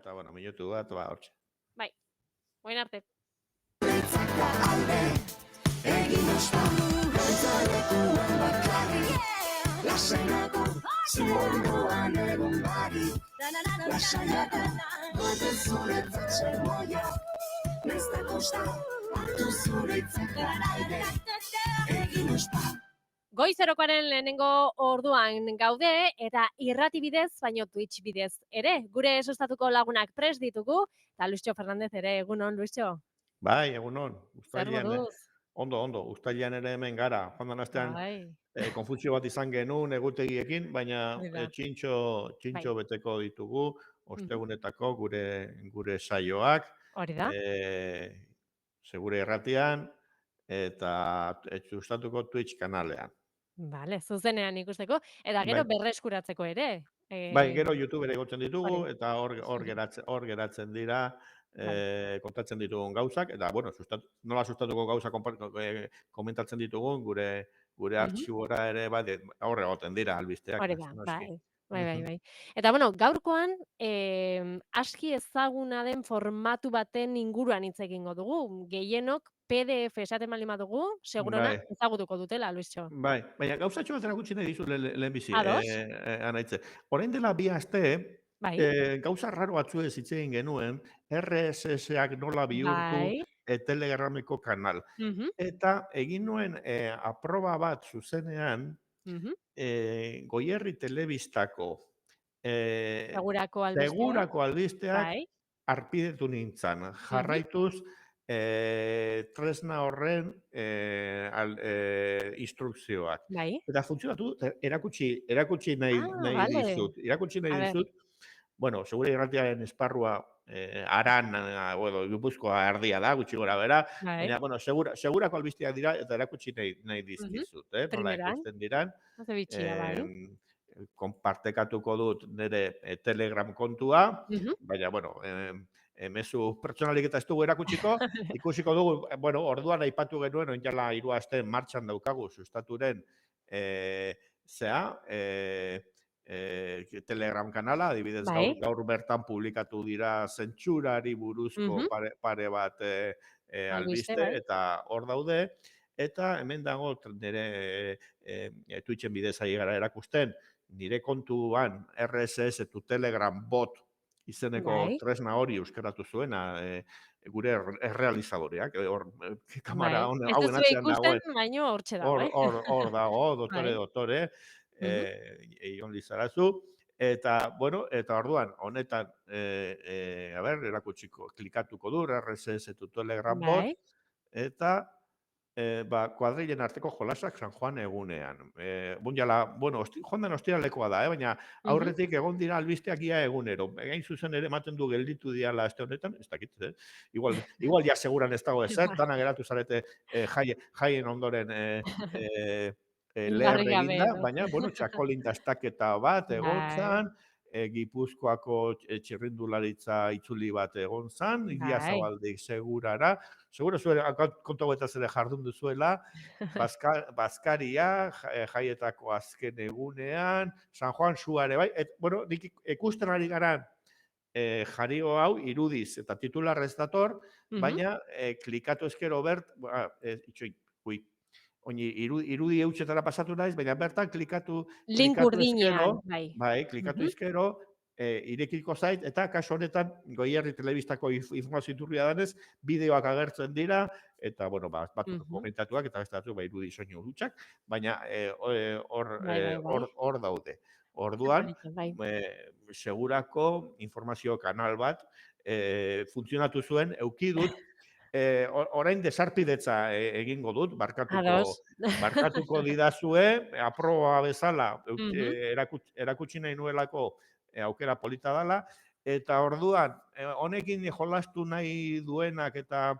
eta, bueno, minutu bat, hortxe. Bai, oin arte. Egin ospamu Gontzalekuan bakarri Lasaiago Ziondoan egon bari Lasaiago Bate zuretzat zemoia Nezta kosta Hartu zuretzat aire Egin ospamu Goizerokoaren lehenengo orduan gaude eta irrati bidez, baino Twitch bidez ere. Gure sustatuko lagunak prest ditugu, eta Luisio Fernandez ere, egunon, Luisio. Bai, egunon. Zer moduz? Ondo. Uztailean ere hemen gara. Joan den astean konfusio bat izan genuen egutegiekin, baina txintxo beteko ditugu, ostegunetako gure saioak. Hori da. Segure erratian, eta sustatuko Twitch kanalean. Vale, zuzenean ikusteko, eta gero berreskuratzeko ere. Bai, gero YouTube ere igotzen ditugu, eta hor geratzen dira, kontatzen ditugun gauzak, eta, bueno, nola sustatuko gauza komentatzen ditugun, gure artxibora ere, hor egoten dira, albisteak. Hori da, bai. Eta, bueno, gaurkoan, aski ezaguna den formatu baten inguruan hitz egingo dugu. Gehienok PDF esaten baldin badugu, segurona ezagutuko dutela, Luisio. Bai, baina gauzatxo bat erakutsi nahi dizut lehen bizi, Ados? Anaitze. Orain dela 2 aste, gauza raro batzuez hitz egin genuen, RSS-ak nola bihurtu Telegrameko kanal. Eta egin nuen aproba bat zuzenean, Goierri Telebistako Segurako albisteak arpidetu nintzen. Jarraituz, tresna horren instrukzioak. Eta funtzionatu, erakutsi nahi dizut. Bueno, segure irratiaren esparrua Aran, Gipuzkoa erdia da, gutxi gora bera, baina, bueno, segurako albisteak dira, eta erakutsi nahi dizkizut, nola ikusten diran. Konpartekatuko dut nire Telegram kontua, baina, bueno, mezu pertsonalik eta ez dugu erakutsiko, ikusiko dugu, bueno, orduan aipatu genuen, oinjala 3 aste martxan daukagu, sustaturen Telegram kanala, adibidez gaur bertan publikatu dira zentsurari buruzko pare bat albiste, eta hor daude, eta hemen dago nire Twitchen bidez ari gara erakusten, nire kontuan RSS Telegram bot izeneko tresna hori euskaratu zuena, gure errealizadoreak, hor kamera hauen atzean dagoen. Hor dago, dotore, egon lizarazu, eta, bueno, eta orduan, honetan, erakutsiko, klikatuko du, RSS Telegram bot, eta kuadrilen arteko jolasak San Juan egunean. Bueno, joan den ostiralekoa da, baina aurretik egon dira albisteak ia egunero. Egin zuzen ere ematen du gelditu diala aste honetan, ez dakit, igual ja seguran ez dago ezer, dana geratu zarete jaien ondoren leher eginda, baina, bueno, txakolin dastaketa bat egon zan, Gipuzkoako txirrindularitza itzuli bat egon zan, Iria Zabaldik segurara. Segura zuen, kontu eta zere jardun duzuela, Baskaria, jaietako azken egunean, San Juan Suare, bai? Bueno, ikusten ari garan jario hau irudiz eta titularrez dator, baina klikatu ezkero irudi eutxetara pasatu naiz, baina bertan klikatu ezkero, klikatu ezkero, irekiko zait, eta kasu honetan Goierri Telebistako informazio iturria danez, bideoak agertzen dira, eta, bueno, batzuk komentatuak, eta beste irudi soinu dutxak, baina hor daude. Orduan, segurako informazio kanal bat funtzionatu zuen, eukidut, orain desarpidetza egingo dut, barkatuko didazue, aproba bezala erakutsi nahi nuelako aukera polita dela, eta orduan, honekin jolastu nahi duenak eta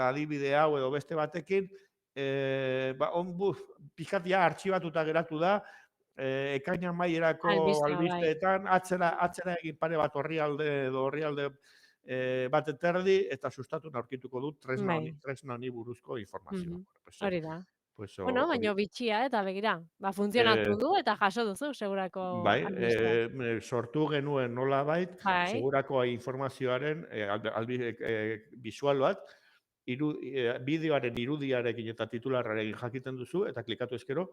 adibide hau edo beste batekin, pixkatia artxibatuta geratu da, ekainan maierako albisteetan, atzera egin pare bat orrialde bat eterdi, eta sustatu aurkituko dut tresna honi buruzko informazioa. Hori da. Pues Bueno, hori, baina bitxia, eta begira, funtzionatu du eta jaso duzu segurako bai, albisteak. sortu genuen nolabait, Bai, segurako informazioaren bisual bat, bideoaren irudiarekin eta titularrarekin jakiten duzu, eta klikatu ezkero,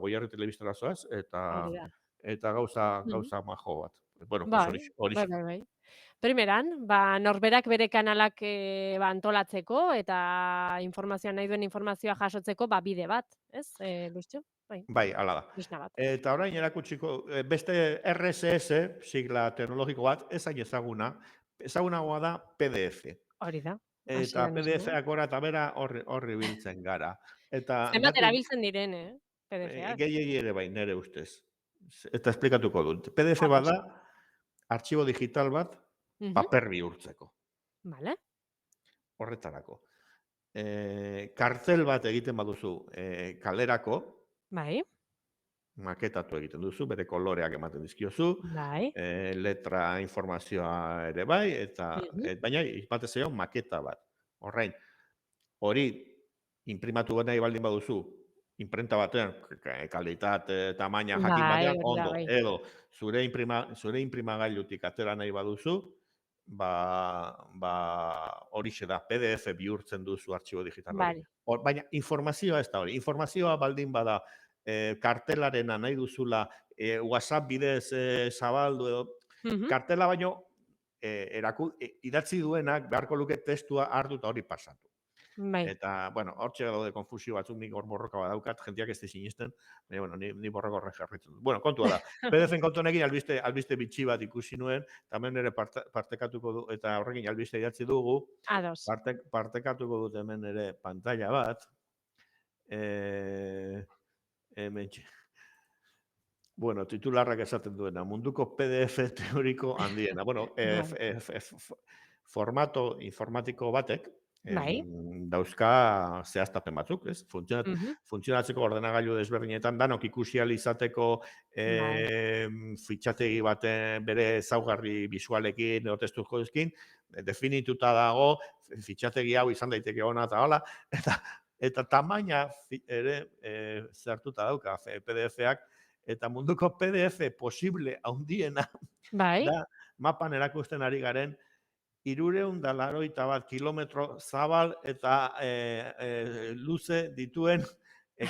Goierri telebistara zoaz, hori da. eta Mhm. gauza majo bat. Bueno, pues Bai, hori. bai. Primeran, norberak bere kanalak antolatzeko eta nahi duen informazioa jasotzeko bide bat, ez, Luztxo? Bai, Bai, hala da. tresna bat. Eta orain erakutsiko, beste RSS, sigla teknologiko bat, ez hain ezagunagoa da PDF. Hori da, Eta hasieran esan dugu. PDF-ak gora eta bera horri biltzen gara. Eta Zenbat datu erabiltzen diren, PDF-ak? gehiegi ere bai, nere ustez. Eta esplikatuko dut. PDF Ados. bada, artxibo digital bat, Mhm. paper bihurtzeko. Vale. Horretarako. Kartel bat egiten baduzu kalerako, Bai, maketatu egiten duzu, bere koloreak ematen dizkiozu, bai. letra informazioa ere bai, Mhm. baina batez ere maketa bat. Horrein, hori imprimatu nahi baldin baduzu, imprenta batean, kalitate, tamaina jakin Bai, batean, hori da, ondo. bai. Edo, zure imprimagailutik atera nahi baduzu, horixe da, PDF bihurtzen duzu artxibo digital hori. Vale. Baina informazioa ez da hori. Informazioa baldin bada kartelarena nahi duzula WhatsApp bidez zabaldu edo, Mhm. kartela baino idatzi duenak beharko luke testua hartu eta hori pasatu. Bai. Eta, bueno, hortxe daude konfusio batzuk, nik hor borroka badaukat, jendeak ez sinisten, baina, bueno, ni borroka horren jarritzen dut. Bueno, kontua da. PDF-en kontu honekin albiste bitxi bat ikusi nuen, tamen ere partekatuko du, eta horrekin albiste idatzi dugu, Ados. partekatuko dut hemen ere pantalla bat, hementxe. Bueno, titularrak esaten duena, munduko PDF teoriko handiena. Bueno, Bai. formato informatiko batek, Bai. dauzka zehaztapen batzuk, ez? Mhm. Funtzionatzeko ordenagailu desberdinetan, danok ikusi ahal izateko Bai. fitxategi baten bere ezaugarri bisualekin edo testukozkin, definituta dago, fitxategi hau izan daiteke ona eta hola, eta tamaina ere zertuta dauka PDF-ak, eta munduko PDF posible handiena Bai. da mapan erakusten ari garen 381 kilometro zabal eta luze dituen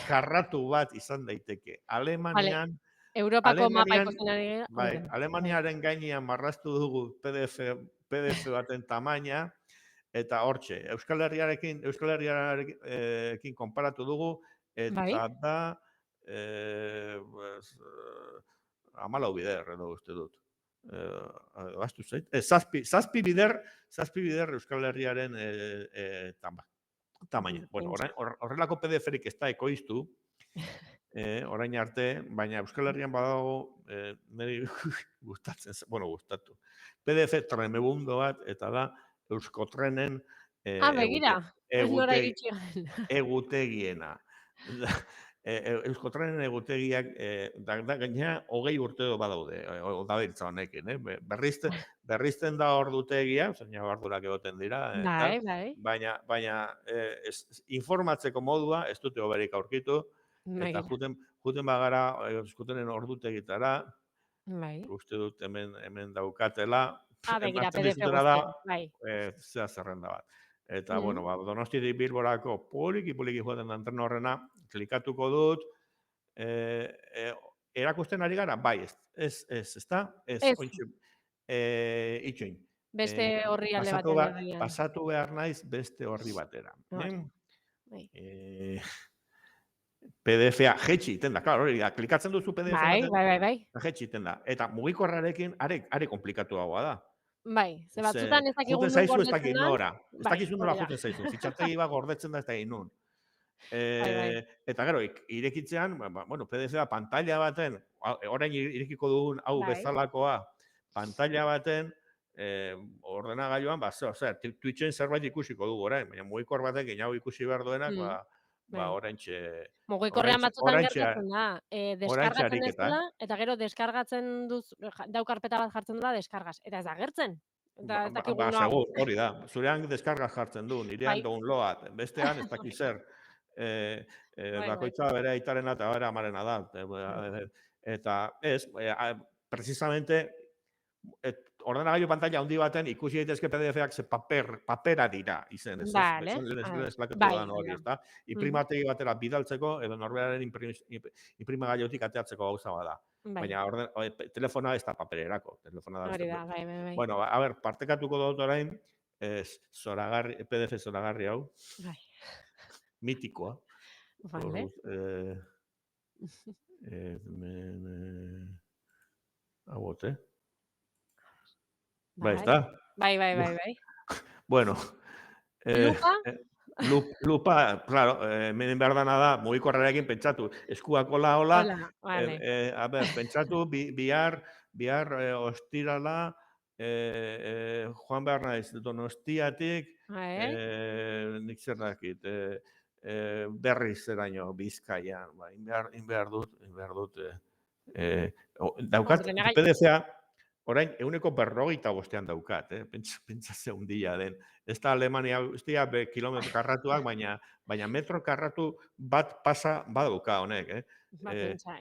karratu bat izan daiteke. Vale. Europako mapa ikusten ari gara. Bai, Alemaniaren gainean marraztu dugu PDF baten tamaina, eta hortxe, Euskal Herriarekin konparatu dugu, Bai. eta da 14 bider, edo uste dut. Bastu zait. Zazpi bider Euskal Herriaren tamaina. Bueno, horrelako PDF-erik ez da ekoiztu, orain arte, baina Euskal Herrian badago, niri gustatu. PDF tremebundo bat, eta da Euskotrenen Begira. Ez nora iritsi garen. egutegiena. Euskotrenen egutegiak gainera 20 urte badaude, dabiltza honekin, berrizten da ordutegia, zeina ordurak egoten dira, Bai. baina informatzeko modua ez dute hoberik aurkitu, eta juten bagara Euskotrenen ordutegitara, Bai. uste dut hemen daukatela, Begira, ematen PDF dizutena da, guztiak, bai. zea zerrenda bat. Eta, bueno, Donostiatik Bilborako poliki joaten da tren horrena, klikatuko dut, erakusten ari gara? Bai, ezta? Ez, ointxe, itxoin. Beste horri alde batean. Pasatu behar naiz beste horri batera. Bai. PDF-a jetxi iten da, klaro, hori da, klikatzen duzu PDF baten, Bai. jetxi iten da. Eta mugikorrarekin are komplikatuagoa da. Bai, ze batzutan ez dakigu juten zaizu ez dakit nora. Ez dakizu nola juten zaizu. Fitxategi bat gordetzen da ez dakit nun. Eta gero, irekitzean, bueno, PDF-a pantalla baten, orain irekiko dugun hau bezalakoa, pantalla baten, ordenagailuan, Twitchen zerbait ikusiko dugu orain, baina mugikor batek hau ikusi behar duenak, oraintxe... Mugikorrean batzutan gertatzen da, deskargatzen dezula, eta gero deskargatzen duz, daukarpeta bat jartzen dela, deskargaz, eta ez da gertzen. Segur, hori da. Zurean deskargaz jartzen du, nirean download, bestean ez dakiz zer. bakoitza bere aitarena eta bere amarena da. Eta ez, precisamente, ordenagailu pantalla handi baten ikusi daitezke PDF-ak ze papera dira izen, ez? Vale. Eslakatu Bai, da hori, ezta? Inprimategi batera bidaltzeko edo norberaren inprimagailutik ateatzeko gauza bada. Baina telefona ez da papererako, telefona da beste. Bai. Bueno, a ber, partekatuko dut orain, PDF zoragarri hau. Bai. Mitikoa. Vale. Hau Bai, ezta? Bai. Bueno. Lupa? Lupa, claro, hemen behar dana da, mugikorrarekin pentsatu. Eskuak hola, vale. A ber, pentsatu, bihar ostirala, joan behar naiz, Donostiatik, nik zer dakit, berriz zeraino, Bizkaian, inbehar dut, daukat, PDF-a, orain, 150 daukat, pentsa hundia den. Ez da Alemania, ez dira kilometro karratuak, baina metro karratu bat pasa badauka honek. Pentsa,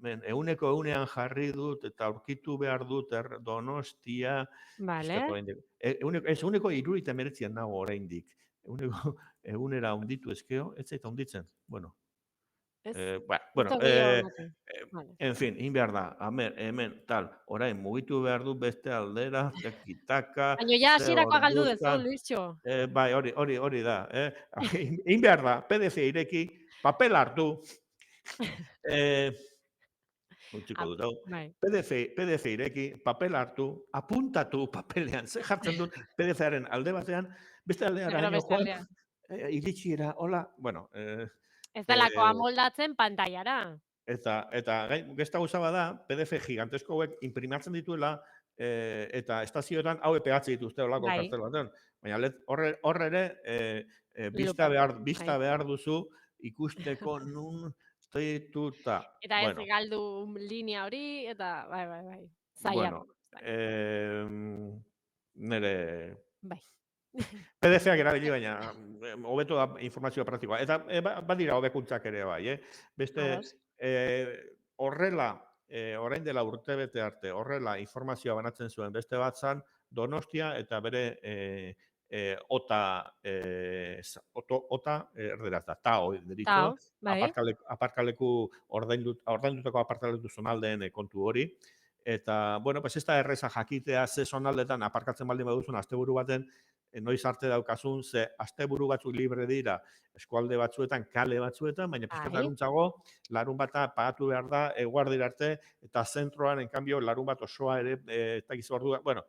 100ean jarri dut eta aurkitu behar dut Donostia. Vale. Ez 179 nago oraindik. 100era hunditu ezkeo, ez zaita hunditzen. Bueno, en fin, behar da, hemen, tal, orain, mugitu behar du beste aldera, tekitaka... Baina ja hasierakoa galdu dezu, Luisxo. Bai, hori da. Behar da, PDF ireki, papel hartu, utziko dut, PDF ireki, papel hartu, apuntatu papelean, ze jartzen dut PDF-aren alde batean, beste aldeara joan, iritsiera, hola, bueno... Ez delako amoldatzen pantailara. Eta gesta gauza bada, PDF gigantesko hauek imprimatzen dituela, eta estazioetan hau pegatzen dituzte olako kartel batean. Baina horre ere, bista behar duzu ikusteko nun zituta. Eta ez galdu linea hori, eta bai. Zaila. Nere... Bai. PDF-ak erabili, baina hobeto da informazioa praktikoa. Eta badira hobekuntzak ere bai, Beste, horrela, orain dela urtebete arte, horrela informazioa banatzen zuen beste bat zan, Donostia eta bere OTA erderaz da, TAO deritzo, aparkaleku ordaindutako aparkaleku zonaldeen kontu hori. Eta, bueno, ez da erreza jakitea ze zonaldetan aparkatzen baldin baduzun asteburu baten, noiz arte daukazun, ze asteburu batzuk libre dira eskualde batzuetan, kale batzuetan, baina pizkataruntzago, larun bata pagatu behar da, eguardira arte, eta zentroan, en cambio, larun bat osoa ere, eta gizu ordu, bueno,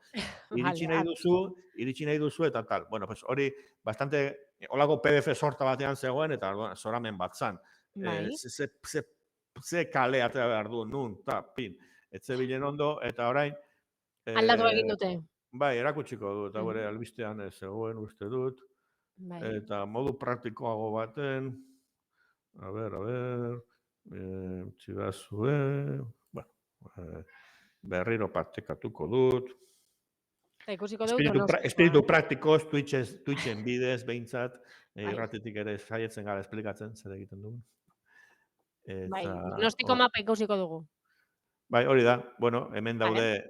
iritsi nahi duzu, eta tal. Bueno, pues hori, bastante, holako PDF sorta batean zegoen, eta zoramen bat zan. Ze kale atea behar du, nun, ta, pin. Ez zebilen ondo, eta orain... Aldatu egin dute. Bai, erakutsiko dut, eta bere albistean zegoen uste dut. Eta modu praktikoago baten, a ber, txidazue, berriro partekatuko dut. Espiritu praktikoz, Twitchen bidez, behintzat, irratetik ere saietzen gara esplikatzen, zer egiten dugu. Bai, Donostiko mapa ikusiko dugu. Bai, hori da, bueno, hemen daude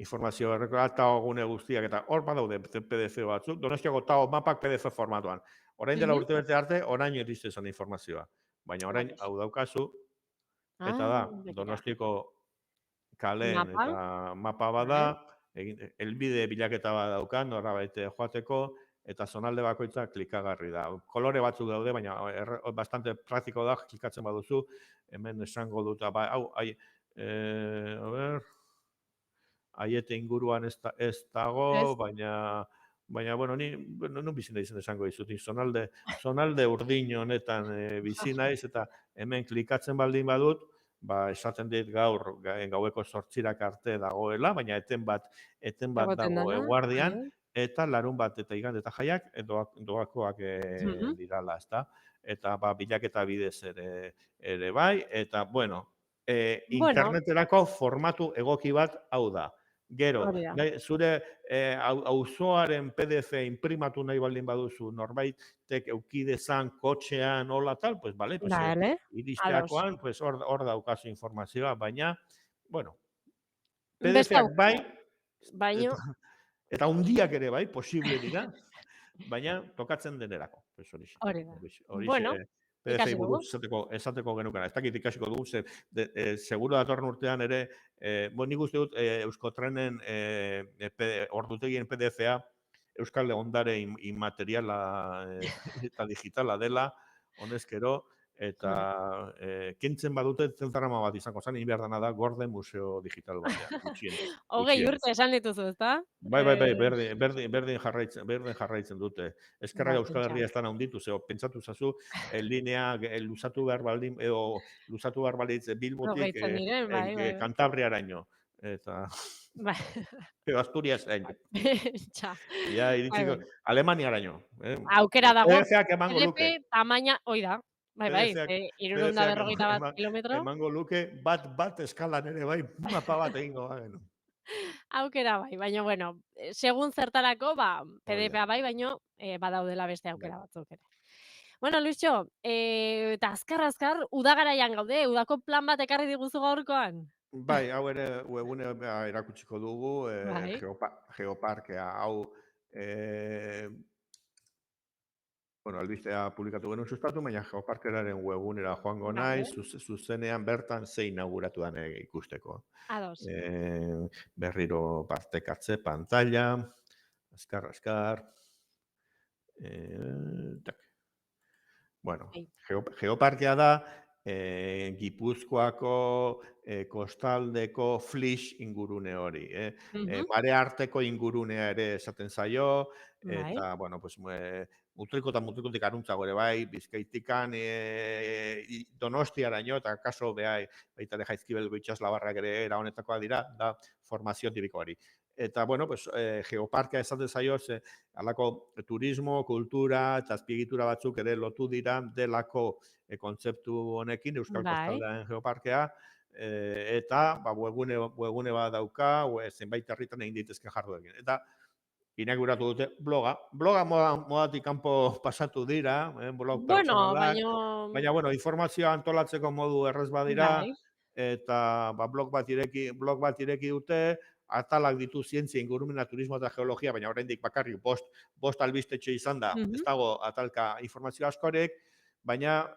informazio errekoa, TAO gune guztiak, eta hor badaude PDF batzuk, Donostiako TAO mapak PDF formatuan. Orain dela urtebete arte, orain iriste zen informazioa. Baina orain hau daukazu, eta da, Donostiako kaleen eta mapa bada, elbide bilaketa bat daukan, norra baite joateko, eta zonalde bakoitza klikagarri da. Kolore batzuk daude, baina bastante praktiko da, klikatzen baduzu, hemen esango dut, hau, aiete inguruan ez dago, baina, bueno, non bizi naiz esango dizut, zonalde urdin honetan bizi naiz, eta hemen klikatzen baldin badut, esaten dit gaueko 8 arte dagoela, baina eten bat dago eguardian, eta larun bat eta igande eta jaiak doakoak dirala, ezta? Eta bilaketa bidez ere bai, eta, bueno, interneterako formatu egoki bat hau da. Gero, Hori da. zure auzoaren PDF imprimatu nahi baldin baduzu, norbaitek eukidezan kotxean hola tal, pues vale, pues Vale, ados. iristeakoan, pues hor daukazu informazioa, baina, bueno, Beste PDF-ak bai, baino, eta hundiak ere bai, posible dira, baina tokatzen denerako. Pues hori da. horixe Bueno, PDF-ei ikasi dugu. buruz esateko genukena. Ez dakit ikasiko dugu, seguro datorren urtean ere, nik uste dut Euskotrenen ordutegien PDF-a Euskal Ondare inmateriala eta digitala dela, honezkero, eta kentzen badute zentrama bat izango zen, behar dena da Gorde Museo Digital batean, gutxienez. 20 urte esan dituzu, ezta? Bai, berdin jarraitzen dute. Eskerrak Euskal pentsa. Herria ez da handitu, zeo, pentsatu zazu, linea luzatu behar baldin, edo luzatu behar balitz Bilbotik Hogeitzen diren, bai. Kantabriaraino. Eta, Bai, edo Asturiasraino. pentsa. Ja, iritsiko, Alemaniaraino. Aukera dago, PDF-ak emango luke. PDF tamaina, hoi da. Bai, PDF-ak 350 kilometro. emango luke, bat eskalan ere bai, mapa bat egingo bagenu. Aukera bai, baina bueno, segun zertarako, PDF-a bai, baina badaudela beste aukera batzuk ere. Bueno, Luisxo, eta azkar, udagaraian gaude, udako plan bat ekarri diguzu gaurkoan? Bai, hau ere webune erakutsiko dugu, Bai. Geoparkea, hau, bueno, albistea publikatu genuen sustatu, baina Geoparkeraren webunera joango naiz, zuzenean bertan ze inauguratu den ikusteko. Ados. Berriro partekatze, pantalla, azkar. Bueno, Geoparkea da, Gipuzkoako kostaldeko Flix ingurune hori. Mare arteko ingurunea ere esaten zaio, eta, bueno, pues, mutrikotik aruntzago ere bai, Bizkaitikan Donostiaraino, eta kaso baita ere Jaizkibelgo itsaslabarrak ere era honetakoa dira, da formazio tipiko hori. Eta, bueno, pues, Geoparkea esaten zaio, halako turismo, kultura eta azpiegitura batzuk ere lotu dira delako kontzeptu honekin, Euskal Kostaldean Geoparkea, eta webgune bat dauka, zenbait herritan egin ditezke jarduekin. Eta inauguratu dute bloga modatik kanpo pasatu dira, blog pertsonalak, baina, bueno, informazioa antolatzeko modu errez badira, eta blog bat ireki dute, atalak ditu zientzia, ingurumena, turismo eta geologia, baina oraindik bakarrik bost albistetxe izan da, ez dago atalka informazio askorik, baina,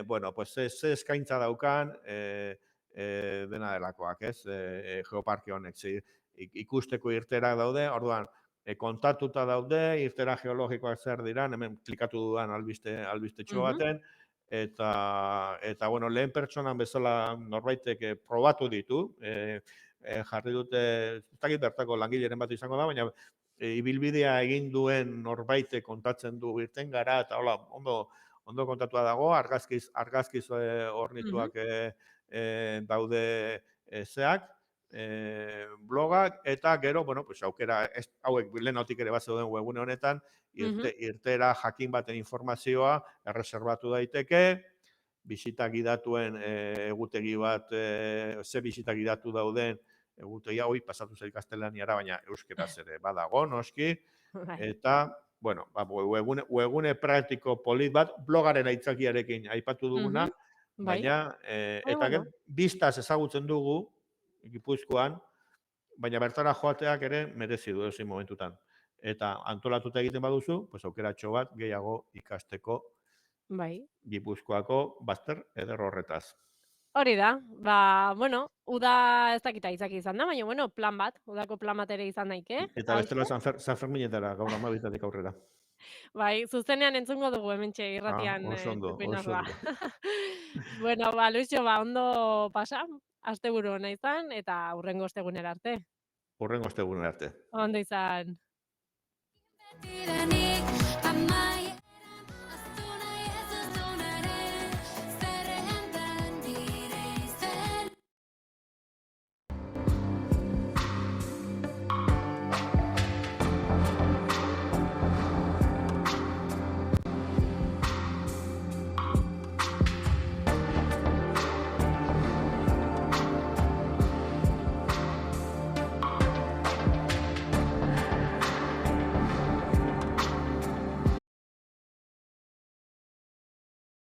bueno, pues ze eskaintza daukan dena delakoak, ez, Geoparke honek, ikusteko irterak daude, orduan, kontatuta daude, irtera geologikoak zer diran, hemen klikatu dudan albistetxo baten, eta, bueno, lehen pertsonan bezala norbaitek probatu ditu, jarri dute, ez dakit bertako langileren bat izango da, baina ibilbidea egin duen norbaitek kontatzen du irten gara, eta hola, ondo kontatua dago, argazkiz ornituak daude zeak, blogak, eta gero, bueno, pues aukera, hauek lehenotik ere bat zeuden webune honetan, irtera jakin baten informazioa erreserbatu daiteke, bisita gidatuen egutegi bat, ze bisita gidatu dauden egutegia, pasatu zer gaztelaniara, baina euskeraz ere badago, noski, eta, bueno, webune praktiko polit bat, blogaren aitzakiarekin aipatu duguna, baina, eta biztaz ezagutzen dugu, Gipuzkoan, baina bertara joateak ere merezi du ezin momentutan. Eta antolatuta egiten baduzu, pues aukeratxo bat gehiago ikasteko Gipuzkoako bazter eder horretaz. Hori da, bueno, uda ez dakita izaki izan da, baina, bueno, plan bat, udako plan bat ere izan daike. Eta bestela San Ferminetara, gaur 12 aurrera. Bai, zuzenean entzungo dugu hementxe irratian. Oso ondo. Bueno, Luisxo, ondo pasa, asteburu hona izan, eta hurrengo ostegunera arte. Ondo izan. Betidanik,